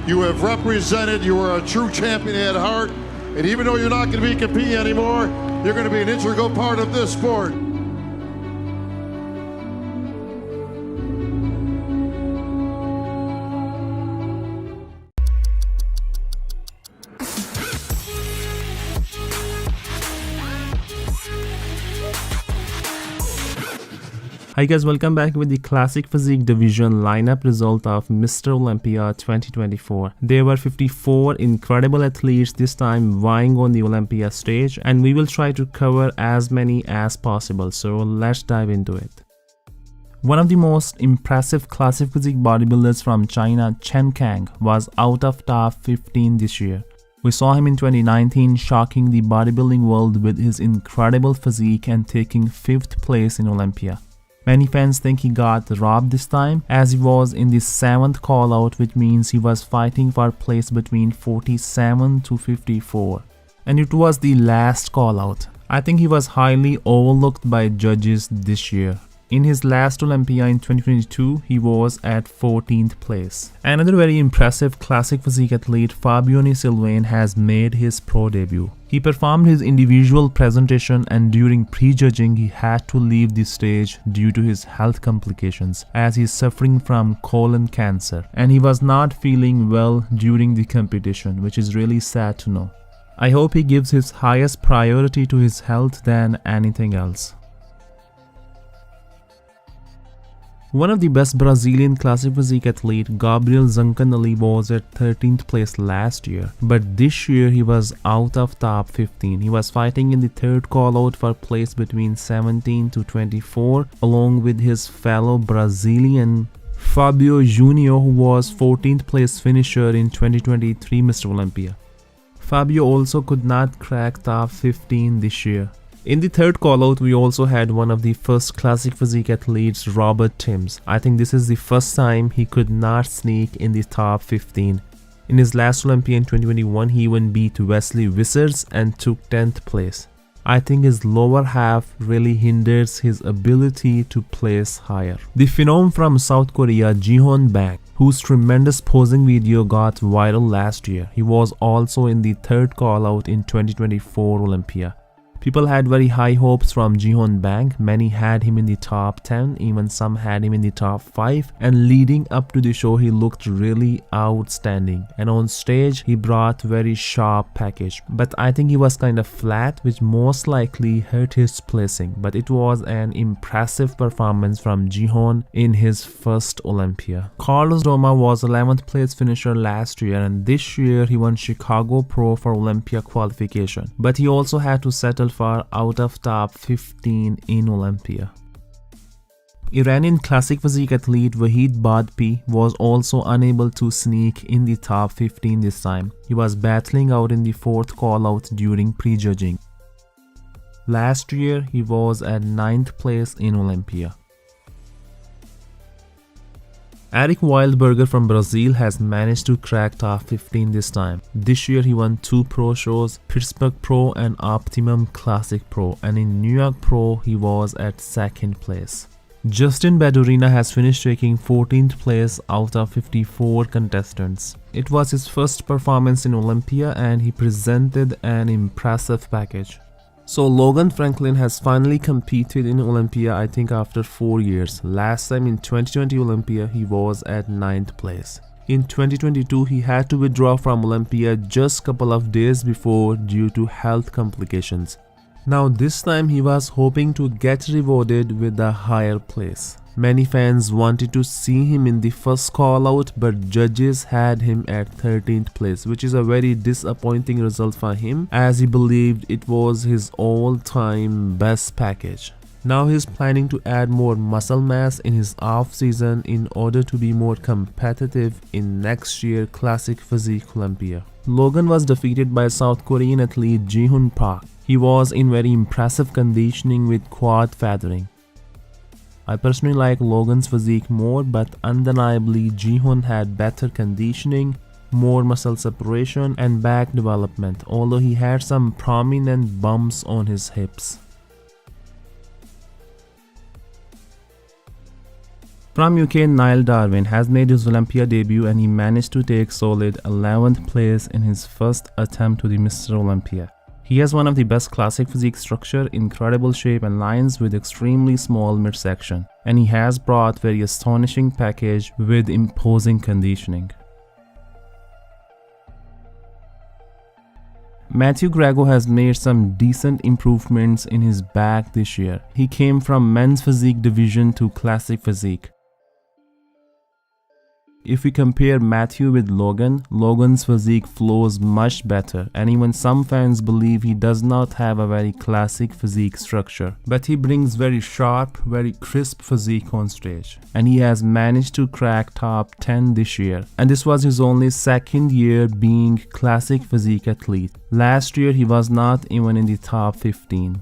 You have represented, you are a true champion at heart, and even though you're not going to be competing anymore, you're going to be an integral part of this sport. Hi guys, welcome back with the Classic Physique Division lineup result of Mr. Olympia 2024. There were 54 incredible athletes this time vying on the Olympia stage, and we will try to cover as many as possible, so let's dive into it. One of the most impressive classic physique bodybuilders from China, Chen Kang, was out of top 15 this year. We saw him in 2019 shocking the bodybuilding world with his incredible physique and taking 5th place in Olympia. Many fans think he got robbed this time, as he was in the 7th call out, which means he was fighting for place between 47 to 54. And it was the last call out. I think he was highly overlooked by judges this year. In his last Olympia in 2022, he was at 14th place. Another very impressive classic physique athlete, Fabione Sylvain, has made his pro debut. He performed his individual presentation, and during prejudging he had to leave the stage due to his health complications, as he is suffering from colon cancer, and he was not feeling well during the competition, which is really sad to know. I hope he gives his highest priority to his health than anything else. One of the best Brazilian classic physique athlete, Gabriel Zancanelli, was at 13th place last year, but this year he was out of top 15. He was fighting in the 3rd call out for place between 17 to 24, along with his fellow Brazilian Fabio Junior, who was 14th place finisher in 2023 Mr. Olympia. Fabio also could not crack top 15 this year. In the 3rd call out, we also had one of the first classic physique athletes, Robert Timms. I think this is the first time he could not sneak in the top 15. In his last Olympia in 2021, he even beat Wesley Wizards and took 10th place. I think his lower half really hinders his ability to place higher. The phenom from South Korea, Jihon Bang, whose tremendous posing video got viral last year. He was also in the 3rd call out in 2024 Olympia. People had very high hopes from Jihon Bang. Many had him in the top 10, even some had him in the top 5, and leading up to the show he looked really outstanding, and on stage he brought very sharp package, but I think he was kind of flat, which most likely hurt his placing, but it was an impressive performance from Jihon in his first Olympia. Carlos Roma was 11th place finisher last year, and this year he won Chicago Pro for Olympia qualification, but he also had to settle for out of top 15 in Olympia. Iranian classic physique athlete Vahid Badpi was also unable to sneak in the top 15 this time. He was battling out in the 4th call out during prejudging. Last year he was at 9th place in Olympia. Eric Wildberger from Brazil has managed to crack top 15 this time. This year he won 2 pro shows, Pittsburgh Pro and Optimum Classic Pro, and in New York Pro he was at 2nd place. Justin Badurina has finished taking 14th place out of 54 contestants. It was his first performance in Olympia and he presented an impressive package. So Logan Franklin has finally competed in Olympia, I think after 4 years. Last time in 2020 Olympia he was at 9th place. In 2022 he had to withdraw from Olympia just couple of days before due to health complications. Now this time he was hoping to get rewarded with a higher place. Many fans wanted to see him in the first call out, but judges had him at 13th place, which is a very disappointing result for him, as he believed it was his all-time best package. Now he's planning to add more muscle mass in his off-season in order to be more competitive in next year Classic Physique Olympia. Logan was defeated by South Korean athlete Jihoon Park. He was in very impressive conditioning with quad feathering. I personally like Logan's physique more, but undeniably Jihoon had better conditioning, more muscle separation and back development, although he had some prominent bumps on his hips. From UK, Niall Darwin has made his Olympia debut and he managed to take solid 11th place in his first attempt to the Mr. Olympia. He has one of the best classic physique structure, incredible shape and lines with extremely small midsection, and he has brought very astonishing package with imposing conditioning. Matthew Grego has made some decent improvements in his back this year. He came from men's physique division to classic physique. If we compare Matthew with Logan, Logan's physique flows much better, and even some fans believe he does not have a very classic physique structure. But he brings very sharp, very crisp physique on stage, and he has managed to crack top 10 this year. And this was his only second year being classic physique athlete. Last year he was not even in the top 15.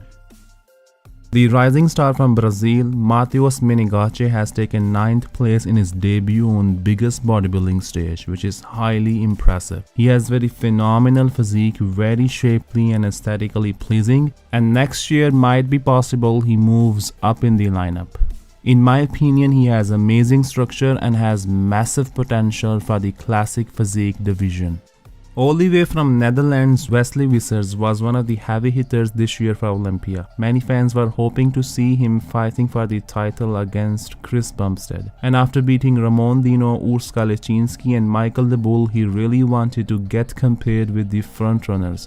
The rising star from Brazil, Matheus Menegache, has taken 9th place in his debut on biggest bodybuilding stage, which is highly impressive. He has very phenomenal physique, very shapely and aesthetically pleasing, and next year might be possible he moves up in the lineup. In my opinion, he has amazing structure and has massive potential for the classic physique division. All the way from Netherlands, Wesley Wissers was one of the heavy hitters this year for Olympia. Many fans were hoping to see him fighting for the title against Chris Bumstead. And after beating Ramon Dino, Urs Kalecinski and Michael de Bull, he really wanted to get compared with the frontrunners.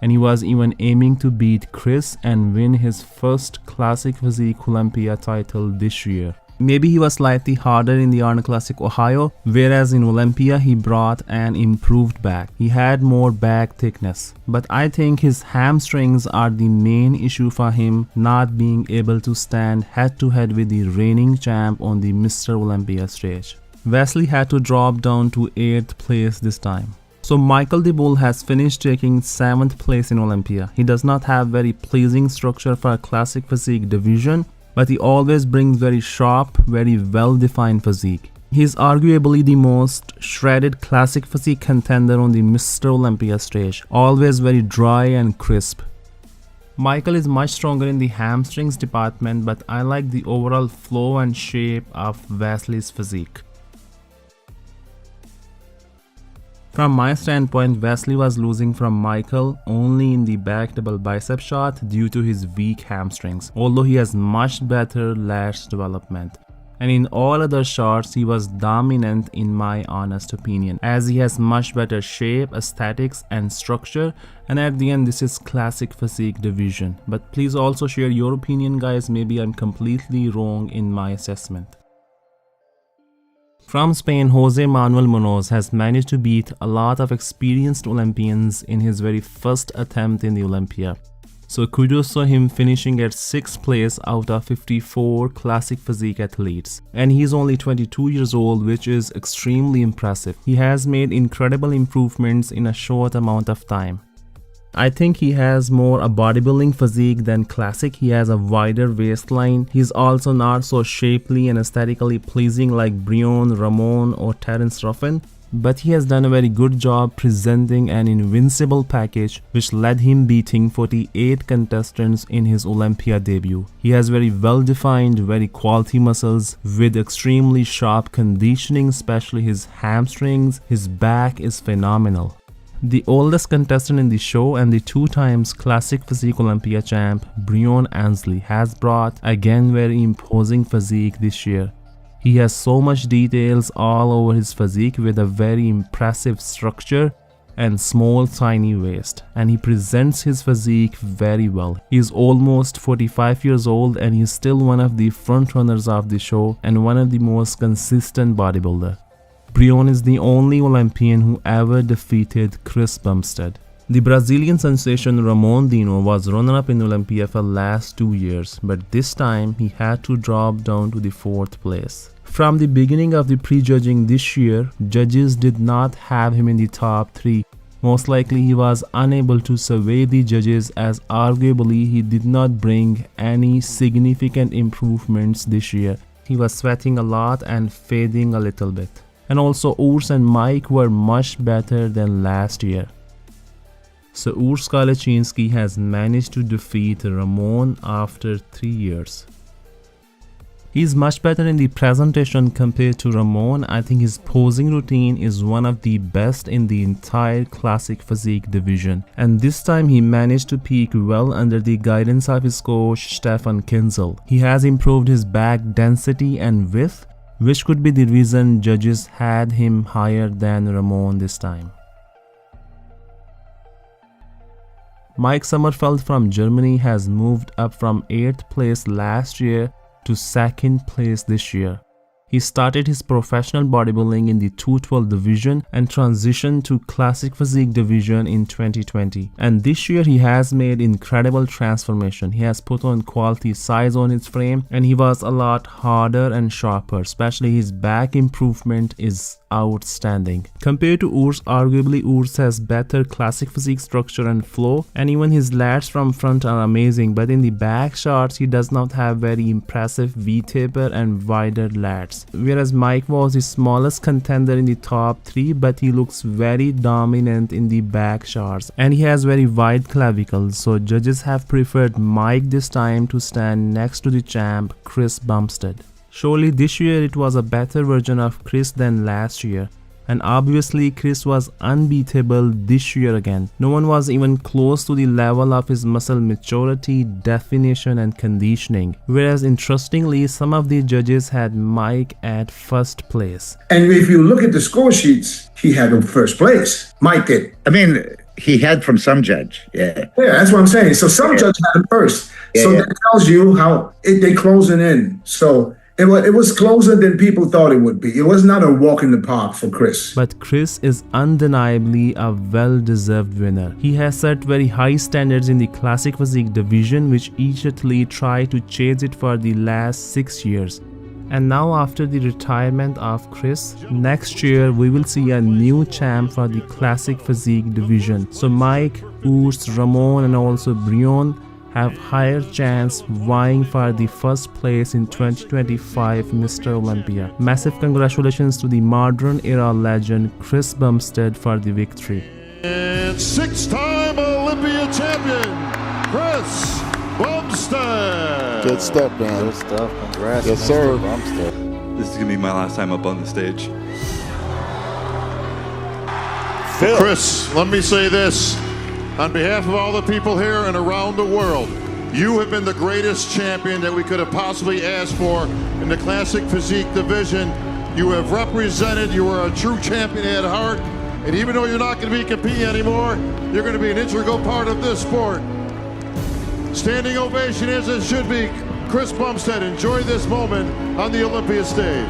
And he was even aiming to beat Chris and win his first Classic Physique Olympia title this year. Maybe he was slightly harder in the Arnold Classic Ohio, whereas in Olympia he brought an improved back. He had more back thickness. But I think his hamstrings are the main issue for him, not being able to stand head to head with the reigning champ on the Mr. Olympia stage. Wesley had to drop down to 8th place this time. So Michael de Bull has finished taking 7th place in Olympia. He does not have very pleasing structure for a classic physique division, but he always brings very sharp, very well-defined physique. He is arguably the most shredded classic physique contender on the Mr. Olympia stage, always very dry and crisp. Michael is much stronger in the hamstrings department, but I like the overall flow and shape of Wesley's physique. From my standpoint, Wesley was losing from Michael only in the back double bicep shot due to his weak hamstrings, although he has much better lats development. And in all other shots, he was dominant in my honest opinion, as he has much better shape, aesthetics and structure, and at the end this is classic physique division. But please also share your opinion guys, maybe I'm completely wrong in my assessment. From Spain, Jose Manuel Munoz has managed to beat a lot of experienced Olympians in his very first attempt in the Olympia. So kudos to him, finishing at 6th place out of 54 classic physique athletes. And he's only 22 years old, which is extremely impressive. He has made incredible improvements in a short amount of time. I think he has more a bodybuilding physique than classic. He has a wider waistline. He's also not so shapely and aesthetically pleasing like Brion, Ramon or Terence Ruffin. But he has done a very good job presenting an invincible package which led him beating 48 contestants in his Olympia debut. He has very well defined, very quality muscles with extremely sharp conditioning, especially his hamstrings. His back is phenomenal. The oldest contestant in the show and the 2 times Classic Physique Olympia champ, Brion Ansley, has brought again very imposing physique this year. He has so much details all over his physique with a very impressive structure and small tiny waist, and he presents his physique very well. He is almost 45 years old and he is still one of the front runners of the show and one of the most consistent bodybuilder. Brion is the only Olympian who ever defeated Chris Bumstead. The Brazilian sensation Ramon Dino was runner-up in Olympia for last 2 years, but this time he had to drop down to the 4th place. From the beginning of the prejudging this year, judges did not have him in the top 3. Most likely he was unable to sway the judges, as arguably he did not bring any significant improvements this year. He was sweating a lot and fading a little bit. And also Urs and Mike were much better than last year. So Urs Kalecinski has managed to defeat Ramon after 3 years. He's much better in the presentation compared to Ramon. I think his posing routine is one of the best in the entire classic physique division. And this time he managed to peak well under the guidance of his coach Stefan Kinzel. He has improved his back density and width, which could be the reason judges had him higher than Ramon this time. Mike Sommerfeld from Germany has moved up from 8th place last year to 2nd place this year. He started his professional bodybuilding in the 212 division and transitioned to classic physique division in 2020. And this year he has made incredible transformation. He has put on quality size on his frame and he was a lot harder and sharper. Especially his back improvement is outstanding. Compared to Urs, arguably Urs has better classic physique structure and flow, and even his lats from front are amazing, but in the back shots he does not have very impressive V-taper and wider lats. Whereas Mike was the smallest contender in the top 3, but he looks very dominant in the back shots and he has very wide clavicles, so judges have preferred Mike this time to stand next to the champ Chris Bumstead. Surely this year it was a better version of Chris than last year, and obviously Chris was unbeatable this year again. No one was even close to the level of his muscle maturity, definition and conditioning. Whereas interestingly, some of the judges had Mike at 1st place. And if you look at the score sheets, he had him 1st place. Mike did. I mean, he had from some judge, yeah. Yeah, that's what I'm saying. So some judge had him 1st. So that tells you how they closing in. So it was closer than people thought it would be. It was not a walk in the park for Chris. But Chris is undeniably a well-deserved winner. He has set very high standards in the classic physique division, which each athlete tried to chase it for the last 6 years. And now after the retirement of Chris, next year we will see a new champ for the classic physique division. So Mike, Urs, Ramon and also Brion have higher chance vying for the 1st place in 2025 Mr. Olympia. Massive congratulations to the modern era legend Chris Bumstead for the victory. And 6-time Olympia champion, Chris Bumstead. Good stuff, man. Good stuff. Congrats. Yes, sir. Bumstead. This is going to be my last time up on the stage. Chris, let me say this. On behalf of all the people here and around the world, you have been the greatest champion that we could have possibly asked for in the classic physique division. You have represented, you are a true champion at heart, and even though you're not going to be competing anymore, you're going to be an integral part of this sport. Standing ovation as it should be. Chris Bumstead, enjoy this moment on the Olympia stage.